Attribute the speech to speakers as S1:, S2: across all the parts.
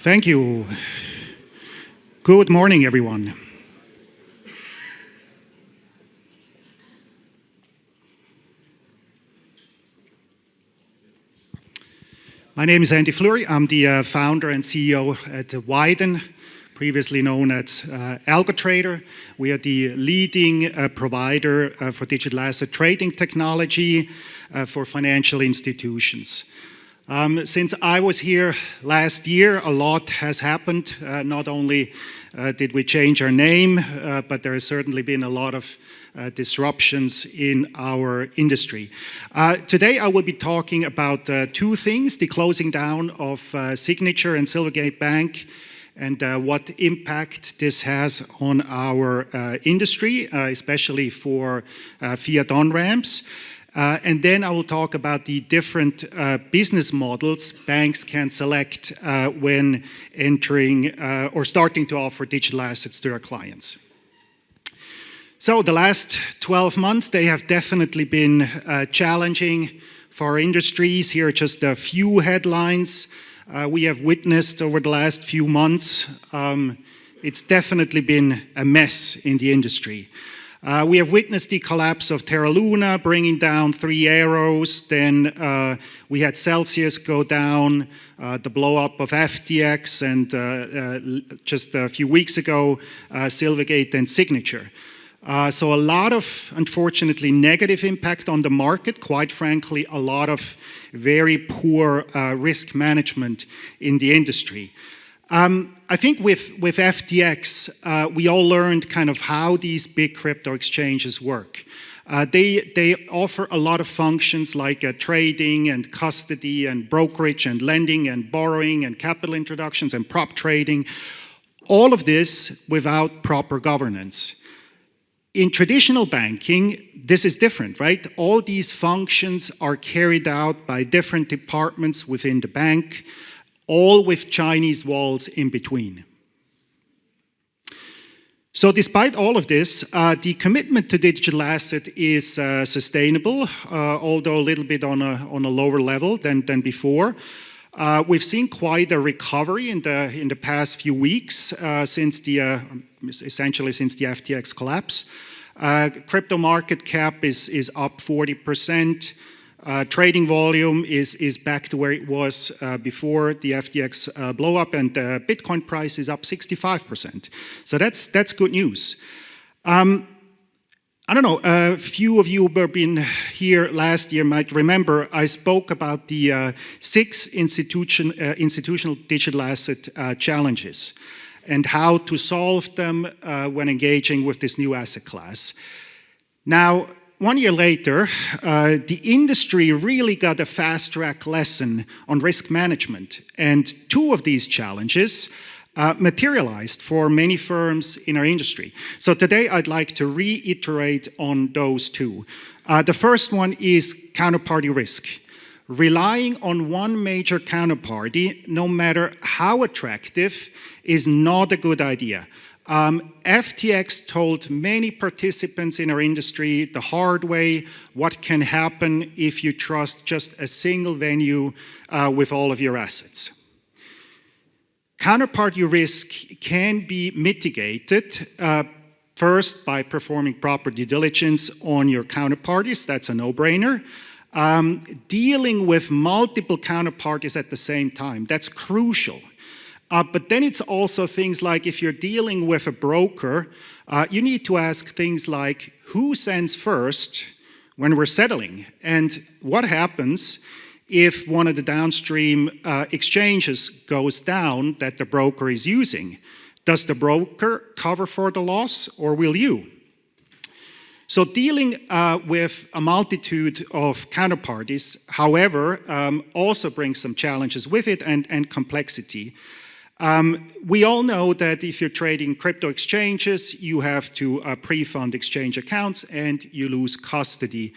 S1: Thank you. Good morning, everyone. My name is Andy Fleury. I'm the founder and CEO at Wyden, previously known as AlgoTrader. We are the leading provider for digital asset trading technology for financial institutions. Since I was here last year, a lot has happened. Not only did we change our name, but there has certainly been a lot of disruptions in our industry. Today I will be talking about two things: the closing down of Signature and Silvergate Bank, and what impact this has on our industry, especially for fiat on-ramps. And then I will talk about the different business models banks can select when entering or starting to offer digital assets to their clients. So the last 12 months, they have definitely been challenging for our industries. Here are just a few headlines we have witnessed over the last few months. It's definitely been a mess in the industry. We have witnessed the collapse of Terra Luna, bringing down 3 arrows. Then we had Celsius go down, the blow-up of FTX, and just a few weeks ago, Silvergate and Signature. So a lot of, unfortunately, negative impact on the market. Quite frankly, a lot of very poor risk management in the industry. I think with FTX, we all learned kind of how these big crypto exchanges work. They offer a lot of functions like trading and custody and brokerage and lending and borrowing and capital introductions and prop trading. All of this without proper governance. In traditional banking, this is different, right? All these functions are carried out by different departments within the bank, all with Chinese walls in between. So despite all of this, the commitment to digital asset is sustainable, although a little bit on a lower level than before. We've seen quite a recovery in the past few weeks essentially since the FTX collapse. Crypto market cap is up 40%. Trading volume is back to where it was before the FTX blow-up, and the Bitcoin price is up 65%. So that's good news. I don't know, a few of you who have been here last year might remember I spoke about the 6 institutional digital asset challenges and how to solve them when engaging with this new asset class. Now, 1 year later, the industry really got a fast-track lesson on risk management, and 2 of these challenges materialized for many firms in our industry. So today I'd like to reiterate on those 2. The first one is counterparty risk. Relying on one major counterparty, no matter how attractive, is not a good idea. FTX told many participants in our industry the hard way what can happen if you trust just a single venue with all of your assets. Counterparty risk can be mitigated first by performing proper due diligence on your counterparties. That's a no-brainer. Dealing with multiple counterparties at the same time, that's crucial. But then it's also things like if you're dealing with a broker, you need to ask things like who sends first when we're settling, and what happens if one of the downstream exchanges goes down that the broker is using. Does the broker cover for the loss, or will you? So dealing with a multitude of counterparties, however, also brings some challenges with it and complexity. We all know that if you're trading crypto exchanges, you have to pre-fund exchange accounts and you lose custody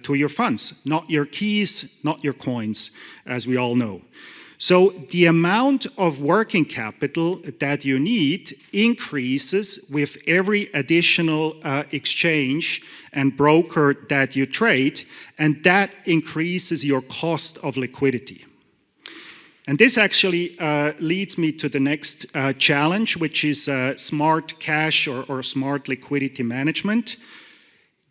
S1: to your funds, not your keys, not your coins, as we all know. So the amount of working capital that you need increases with every additional exchange and broker that you trade, and that increases your cost of liquidity. And this actually leads me to the next challenge, which is smart cash or smart liquidity management.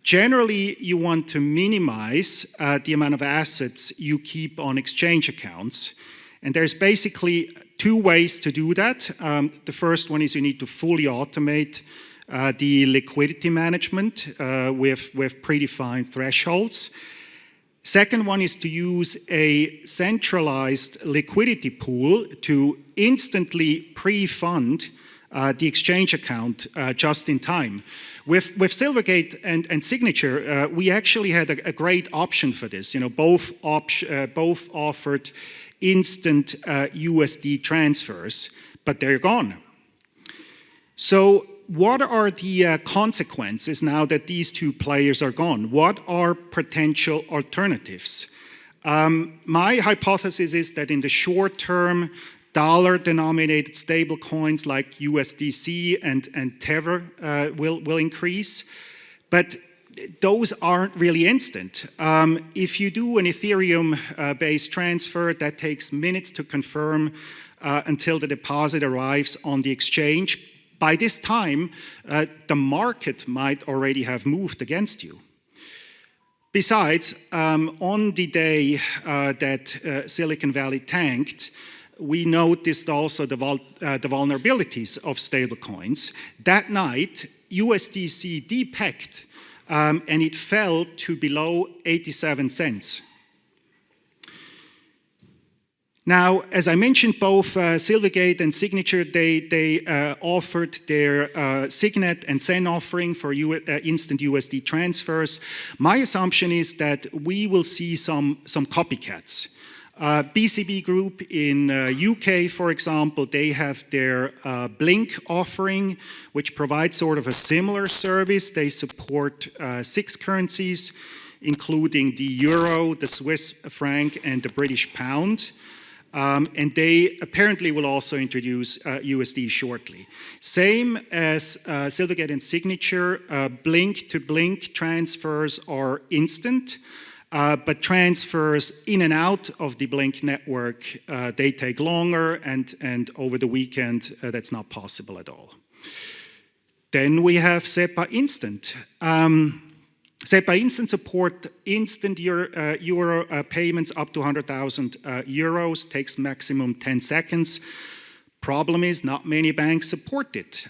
S1: Generally, you want to minimize the amount of assets you keep on exchange accounts. And there's basically two ways to do that. The first one is you need to fully automate the liquidity management with predefined thresholds. Second one is to use a centralized liquidity pool to instantly pre-fund the exchange account just in time. With Silvergate and Signature, we actually had a great option for this. You know, both offered instant USD transfers, but they're gone. So what are the consequences now that these two players are gone? What are potential alternatives? My hypothesis is that in the short term, dollar-denominated stablecoins like USDC and Tether will increase, but those aren't really instant. If you do an Ethereum-based transfer, that takes minutes to confirm until the deposit arrives on the exchange. By this time, the market might already have moved against you. Besides, on the day that Silicon Valley tanked, we noticed also the vulnerabilities of stablecoins. That night, USDC depegged, and it fell to below 87 cents. Now, as I mentioned, both Silvergate and Signature, they offered their Signet and Zen offering for instant USD transfers. My assumption is that we will see some copycats. BCB Group in UK, for example, they have their Blink offering, which provides sort of a similar service. They support 6 currencies, including the euro, the Swiss franc, and the British pound. And they apparently will also introduce USD shortly. Same as Silvergate and Signature, Blink-to-Blink transfers are instant, but transfers in and out of the Blink network, they take longer, and over the weekend, that's not possible at all. Then we have SEPA Instant. SEPA Instant support instant euro payments up to 100,000 euros, takes maximum 10 seconds. Problem is, not many banks support it.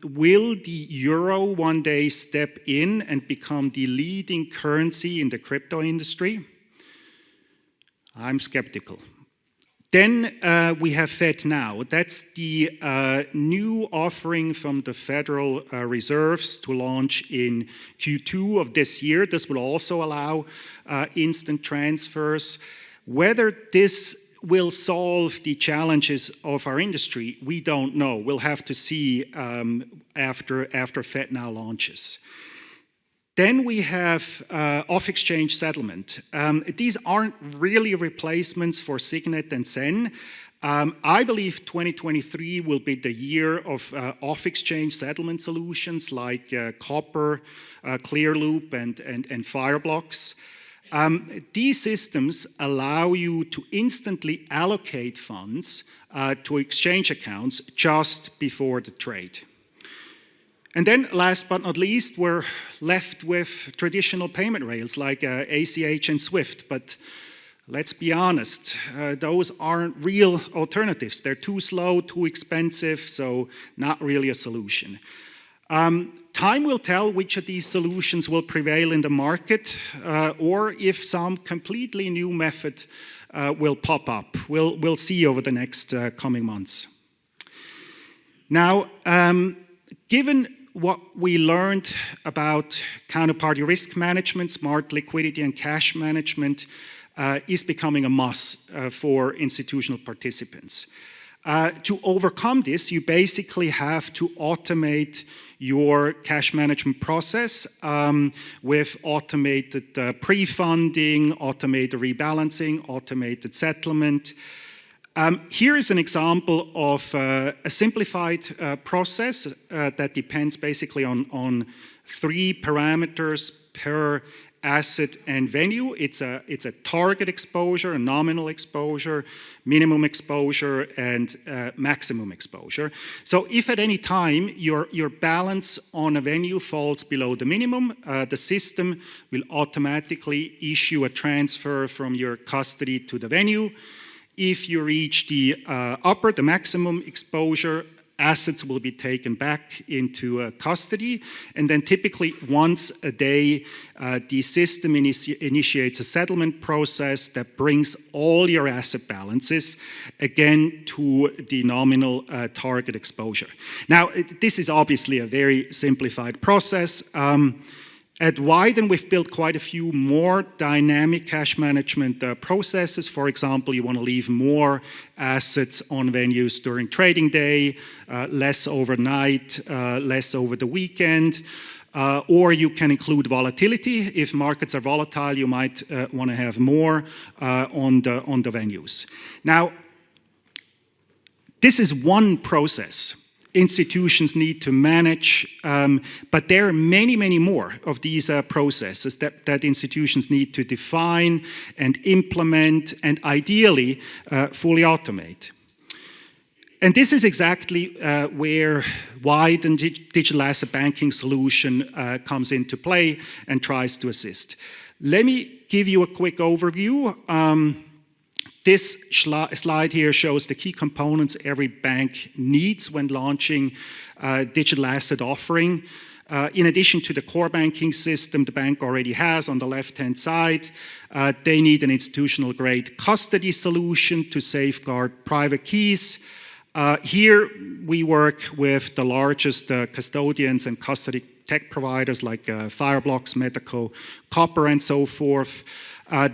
S1: Will the euro one day step in and become the leading currency in the crypto industry? I'm skeptical. Then we have FedNow. That's the new offering from the Federal Reserves to launch in Q2 of this year. This will also allow instant transfers. Whether this will solve the challenges of our industry, we don't know. We'll have to see after FedNow launches. Then we have off-exchange settlement. These aren't really replacements for Signet and Zen. I believe 2023 will be the year of off-exchange settlement solutions like Copper, Clearloop, and Fireblocks. These systems allow you to instantly allocate funds to exchange accounts just before the trade. And then, last but not least, we're left with traditional payment rails like ACH and SWIFT. But let's be honest, those aren't real alternatives. They're too slow, too expensive, so not really a solution. Time will tell which of these solutions will prevail in the market, or if some completely new method will pop up. We'll see over the next coming months. Now, given what we learned about counterparty risk management, smart liquidity and cash management is becoming a must for institutional participants. To overcome this, you basically have to automate your cash management process with automated pre-funding, automated rebalancing, automated settlement. Here is an example of a simplified process that depends basically on 3 parameters per asset, and venue. It's a target exposure, a nominal exposure, minimum exposure, and maximum exposure. So if at any time your balance on a venue falls below the minimum, the system will automatically issue a transfer from your custody to the venue. If you reach the the maximum exposure, assets will be taken back into custody, and then typically once a day, the system initiates a settlement process that brings all your asset balances again to the nominal target exposure. Now, this is obviously a very simplified process. At Wyden, we've built quite a few more dynamic cash management processes. For example, you want to leave more assets on venues during trading day, less overnight, less over the weekend, or you can include volatility. If markets are volatile, you might want to have more on the venues. Now, this is one process institutions need to manage, but there are many, many more of these processes that institutions need to define and implement and ideally fully automate. And this is exactly where Wyden digital asset banking solution comes into play and tries to assist. Let me give you a quick overview. This slide here shows the key components every bank needs when launching a digital asset offering. In addition to the core banking system the bank already has on the left-hand side, they need an institutional-grade custody solution to safeguard private keys. Here we work with the largest custodians and custody tech providers like Fireblocks, Metaco, Copper, and so forth.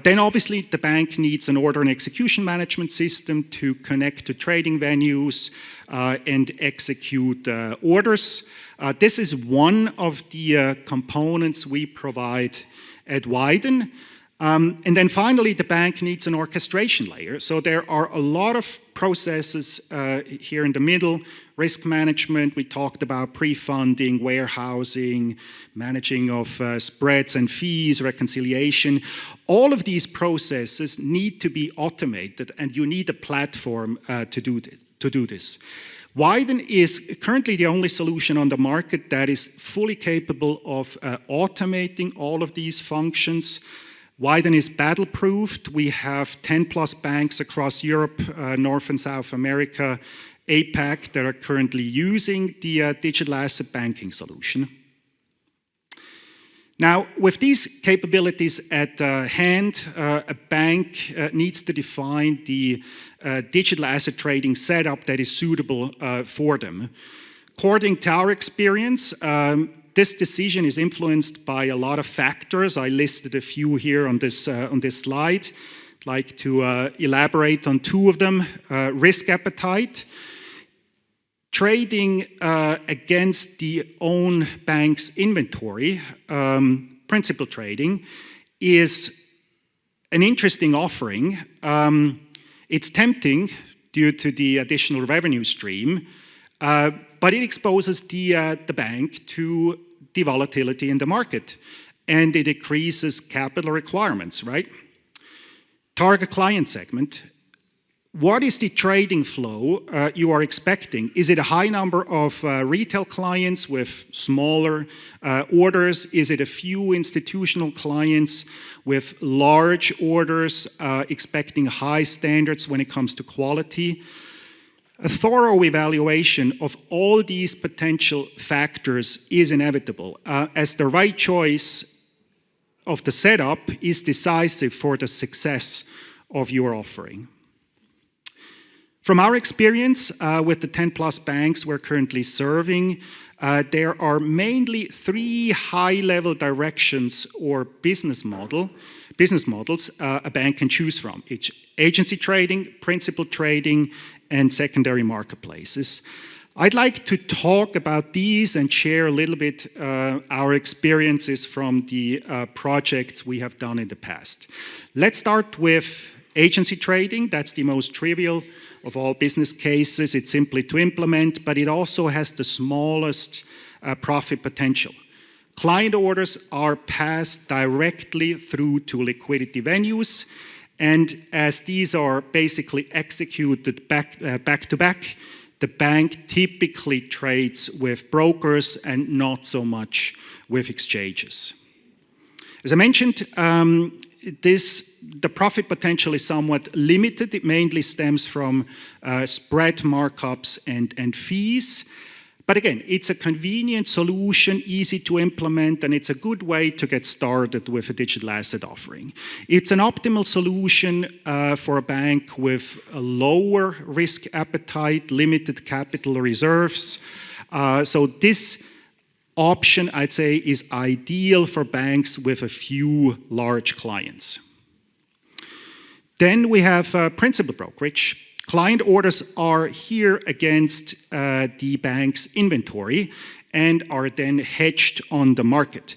S1: Then obviously the bank needs an order and execution management system to connect to trading venues and execute orders. This is one of the components we provide at Wyden. And then finally, the bank needs an orchestration layer. So there are a lot of processes here in the middle. Risk management, we talked about pre-funding, warehousing, managing of spreads and fees, reconciliation. All of these processes need to be automated, and you need a platform to do this. Wyden is currently the only solution on the market that is fully capable of automating all of these functions. Wyden is battle-proofed. We have 10+ banks across Europe, North and South America, APAC that are currently using the digital asset banking solution. Now, with these capabilities at hand, a bank needs to define the digital asset trading setup that is suitable for them. According to our experience, this decision is influenced by a lot of factors. I listed a few here on this slide. I'd like to elaborate on two of them. Risk appetite. Trading against the own bank's inventory, principal trading, is an interesting offering. It's tempting due to the additional revenue stream, but it exposes the bank to the volatility in the market, and it increases capital requirements, right? Target client segment. What is the trading flow you are expecting? Is it a high number of retail clients with smaller orders? Is it a few institutional clients with large orders expecting high standards when it comes to quality? A thorough evaluation of all these potential factors is inevitable, as the right choice of the setup is decisive for the success of your offering. From our experience with the 10+ banks we're currently serving, there are mainly three high-level directions or business models a bank can choose from. It's agency trading, principal trading, and secondary marketplaces. I'd like to talk about these and share a little bit our experiences from the projects we have done in the past. Let's start with agency trading. That's the most trivial of all business cases. It's simply to implement, but it also has the smallest profit potential. Client orders are passed directly through to liquidity venues, and as these are basically executed back to back, the bank typically trades with brokers and not so much with exchanges. As I mentioned, the profit potential is somewhat limited. It mainly stems from spread markups and fees. But again, it's a convenient solution, easy to implement, and it's a good way to get started with a digital asset offering. It's an optimal solution for a bank with a lower risk appetite, limited capital reserves. So this option, I'd say, is ideal for banks with a few large clients. Then we have principal brokerage. Client orders are here against the bank's inventory and are then hedged on the market.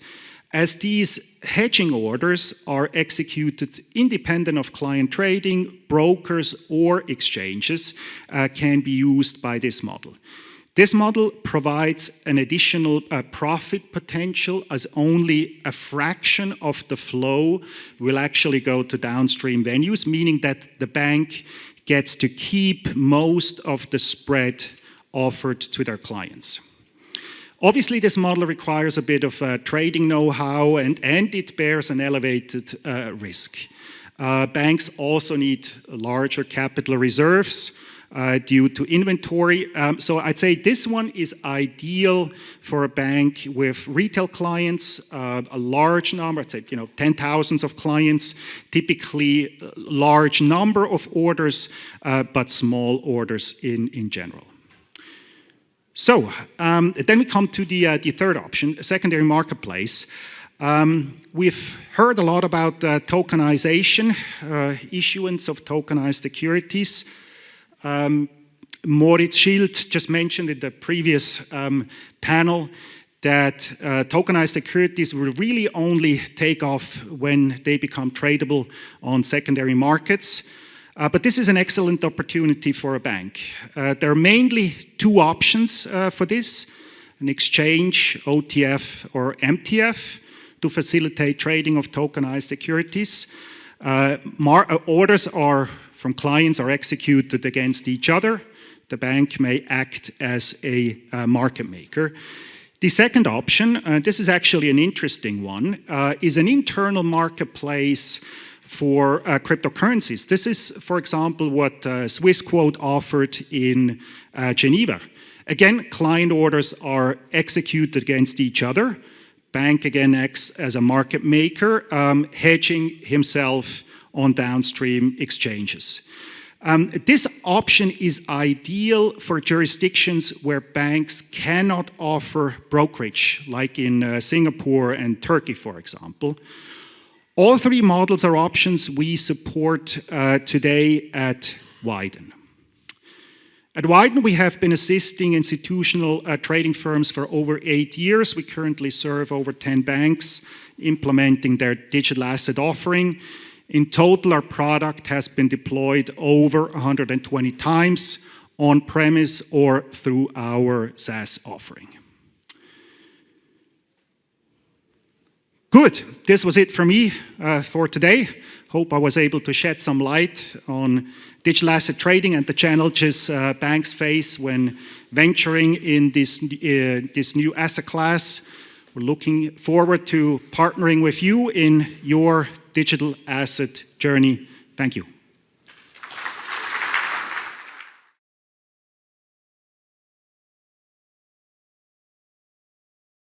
S1: As these hedging orders are executed independent of client trading, brokers or exchanges can be used by this model. This model provides an additional profit potential, as only a fraction of the flow will actually go to downstream venues, meaning that the bank gets to keep most of the spread offered to their clients. Obviously, this model requires a bit of trading know-how, and it bears an elevated risk. Banks also need larger capital reserves due to inventory. So I'd say this one is ideal for a bank with retail clients, a large number, I'd say, tens of clients, typically large number of orders, but small orders in general. So then we come to the third option, secondary marketplace. We've heard a lot about tokenization, issuance of tokenized securities. Moritz Schild just mentioned in the previous panel that tokenized securities will really only take off when they become tradable on secondary markets. But this is an excellent opportunity for a bank. There are mainly two options for this: an exchange, OTF or MTF, to facilitate trading of tokenized securities. Orders from clients are executed against each other. The bank may act as a market maker. The second option, this is actually an interesting one, is an internal marketplace for cryptocurrencies. This is, for example, what Swissquote offered in Geneva. Again, client orders are executed against each other. Bank again acts as a market maker, hedging himself on downstream exchanges. This option is ideal for jurisdictions where banks cannot offer brokerage, like in Singapore and Turkey, for example. All three models are options we support today at Wyden. At Wyden, we have been assisting institutional trading firms for over 8 years. We currently serve over 10 banks implementing their digital asset offering. In total, our product has been deployed over 120 times on-premise or through our SaaS offering. Good. This was it for me for today. Hope I was able to shed some light on digital asset trading and the challenges banks face when venturing in this new asset class. We're looking forward to partnering with you in your digital asset journey. Thank you.